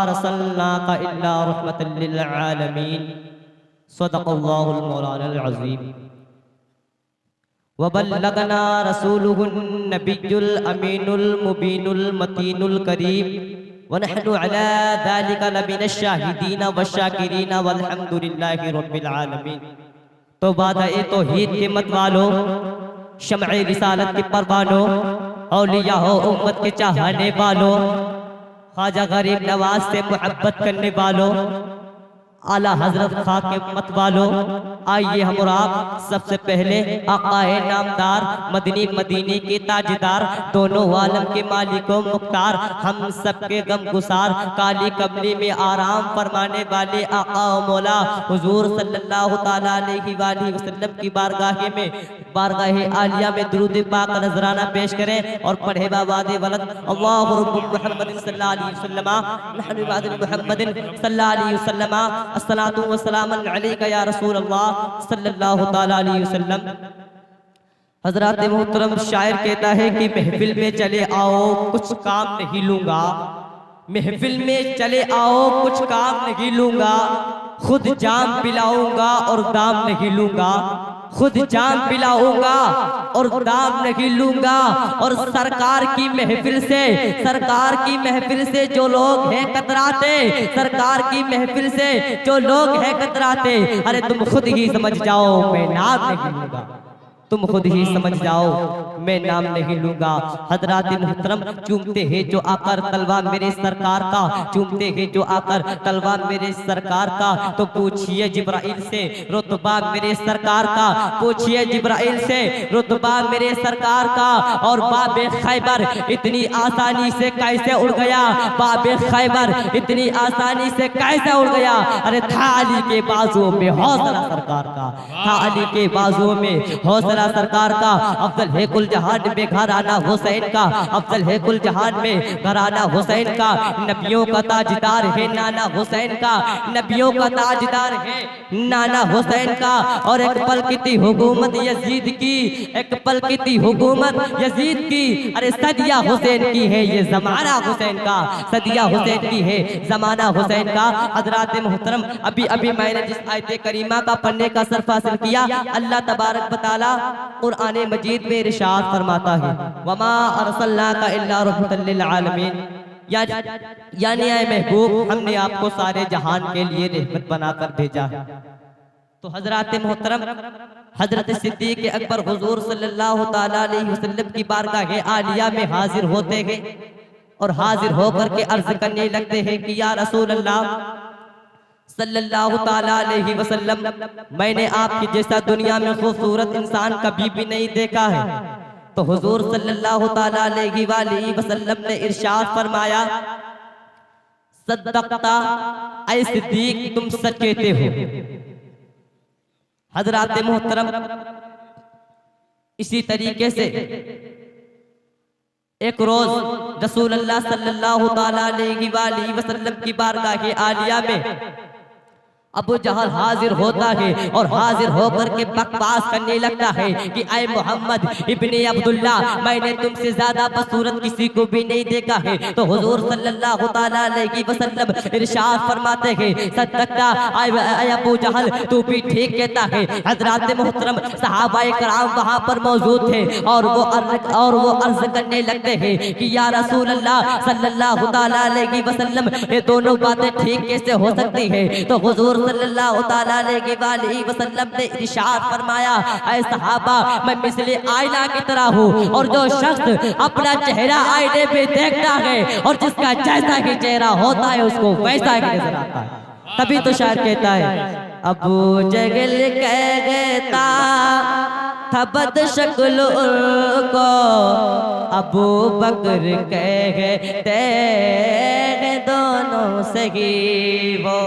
अरसलनाका इल्ला रहमतल लिल आलमीन। सदक़ल्लाहुल मौलानाल अज़ीम। वबल्लगना रसूलुहुन नबियुल अमीनुल मुबीनुल मतीनुल करीम वनहनु अला ज़ालिका लमिनश शाहिदीन वश्शाकिरीन वल्हम्दुलिल्लाहि रब्बिल आलमीन। तो वादा-ए तौहीद के मत वालो, शम्अ-ए रिसालत के परवानो, औलिया हो उम्मत के चाहने वालों, ख्वाजा गरीब नवाज से मोहब्बत करने वालों, आला हजरत खा के मत वालों, आइए हम और आप सबसे पहले आकाए नामदार मदनी मदीने के ताजदार दोनों आलम के मालिको मुख्तार हम सबके गम गुसार काली कमली में आराम फरमाने वाले आका व मौला हुजूर सल्लल्लाहु ताला अलैहि वसल्लम की बारगाह आलिया में दुरूद पाक नजराना पेश करें और पढ़े बाबादे वलद अल्लाहु रब्बुल मुहम्मदिन सल्लल्लाहु अलैहि वसल्लम नहनु इबादुल मुहम्मदिन सल्लल्लाहु अलैहि वसल्लम अस्सलातु वस्सलामु अलैका या रसूल अल्लाह सल्लल्लाहु ताला अलैहि वसल्लम। हजरत मोहतरम शायर कहता है कि महफिल में चले आओ कुछ काम नहीं लूंगा, महफिल में चले आओ कुछ काम नहीं लूंगा, खुद जाम पिलाऊंगा और दाम नहीं लूंगा, खुद जाम पिलाऊंगा और दाम नहीं लूंगा। और सरकार की महफिल से जो लोग हैं कतराते, सरकार की महफिल से जो लोग हैं कतराते, अरे तुम खुद ही समझ जाओ मैं नाम नहीं लूंगा, तुम खुद ही समझ जाओ मैं नाम नहीं लूंगा। हजरात मुहतरम चूमते हैं जो आकर तलवा मेरे सरकार का, चूमते हैं जो आकर तलवा मेरे सरकार का, तो पूछिए जिब्राइल से रुतबा मेरे सरकार का, पूछिए जिब्राइल से रुतबा मेरे सरकार का। और बाबे खैबर इतनी आसानी से कैसे उड़ गया, बाबे खैबर इतनी आसानी से कैसे उड़ गया, अरे था अली के बाजुओं में हौसला सरकार का, था अली के बाजुओं में हौसला सरकार का। अफजल है कुल जहान में घराना हुसैन का, अफजल है कुल जहान में घराना हुसैन का, नबियों का ताजदार है नाना हुसैन का, नबियों का ताजदार है नाना हुसैन का। और एक पल की थी हुकूमत यजीद की, एक पल की थी हुकूमत यजीद की, अरे सदिया हुसैन की है ये जमाना हुसैन का, सदिया हुसैन की है जमाना हुसैन का। हजरात मुहतरम अभी अभी मैंने जिस आयत करीमा का पढ़ने का सरफ हासिल किया, अल्लाह तबारक व तआला कुरान मजीद में इरशाद फरमाता है वमा अरसलनाका इल्ला रहमतल लिल आलमीन, यानी ऐ महबूब हमने आपको सारे जहान के लिए रहमत बनाकर भेजा है। तो हजरात मोहतरम हजरत सिद्दीक अकबर हुजूर सल्लल्लाहु ताला अलैहि वसल्लम की बारगाह आलिया में हाजिर होते हैं और हाजिर होकर के अर्ज करने लगते हैं कि या रसूल अल्लाह सल्लल्लाहु ताला अलैहि वसल्लम, मैंने आपकी जैसा दुनिया में खूबसूरत इंसान कभी भी नहीं देखा है। तो हुजूर सल्लल्लाहु ताला अलैहि वसल्लम ने इरशाद फरमाया सद्दक़ता ऐ सिद्दीक तुम सच कहते हो। हजरात मोहतरम इसी तरीके से एक रोज रसूलुल्लाह सल्लल्लाहु ताला अलैहि वसल्लम की बारगाह आलिया में अबू जहल हाजिर होता है और हाजिर होकर के बकवास करने लगता है कि ऐ मोहम्मद इब्ने अब्दुल्ला, मैंने तुमसे ज्यादा बसूरत किसी को भी नहीं देखा है। तो हुजूर सल्लल्लाहु ताला अलैहि वसल्लम इरशाद फरमाते हैं सद्दक़ता ऐ अबू जहल, तू भी ठीक कहता है। हजरात मोहतरम सहाबाए कराम वहां पर मौजूद थे और वो अर्ज करने लगते हैं कि या रसूल अल्लाह सल्लल्लाहु ताला अलैहि वसल्लम, ये दोनों बातें ठीक कैसे हो सकती है। तो हुजूर सल्लल्लाहु ताला अलैहि वसल्लम ने इरशाद फरमाया ऐ सहाबा, मैं मिसले आईना की तरह हूँ और जो शख्स अपना चेहरा आईने में देखता है और जिसका जैसा ही चेहरा होता है उसको वैसा ही नजर आता है। तभी तो शायर कहता है अबू जहल कहता था बद शक्ल को, अबू बकर कहते दोनों सही वो,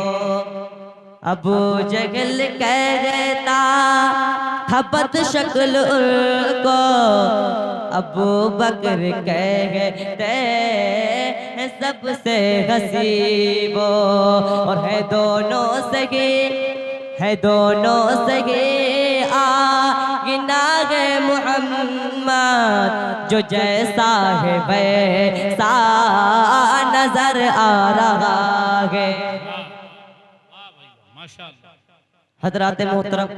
अबू जहल कहता था बद शक्ल को, अबू बकर कहते सबसे हंसी वो। और है दोनों सगे, है दोनों सगे आगिना है मुहम्मद, जो जैसा है वैसा नजर आ रहा है। माशाअल्लाह। हजरात मोहतरम,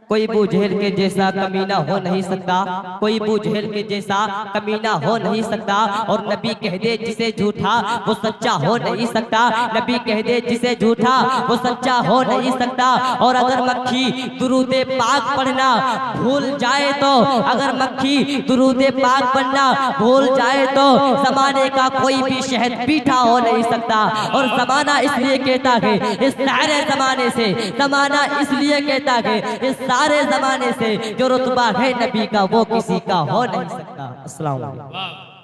कोई अबू जहल के जैसा कमीना हो नहीं सकता, कोई अबू जहल के जैसा कमीना हो नहीं सकता। और नबी कह दे जिसे झूठा वो सच्चा हो नहीं सकता, नबी कह दे जिसे झूठा वो सच्चा हो नहीं सकता। और अगर मक्खी दुरूदे पाक पढ़ना भूल जाए तो, अगर मक्खी दुरूदे पाक पढ़ना भूल जाए तो जमाने का कोई भी शहद पीठा हो नहीं सकता। और जमाना इसलिए कहता है इस सारे जमाने से, जमाना इसलिए कहता है इस सारे जमाने से जो रुतबा है नबी का वो किसी का हो नहीं सकता। अस्सलाम वालेकुम।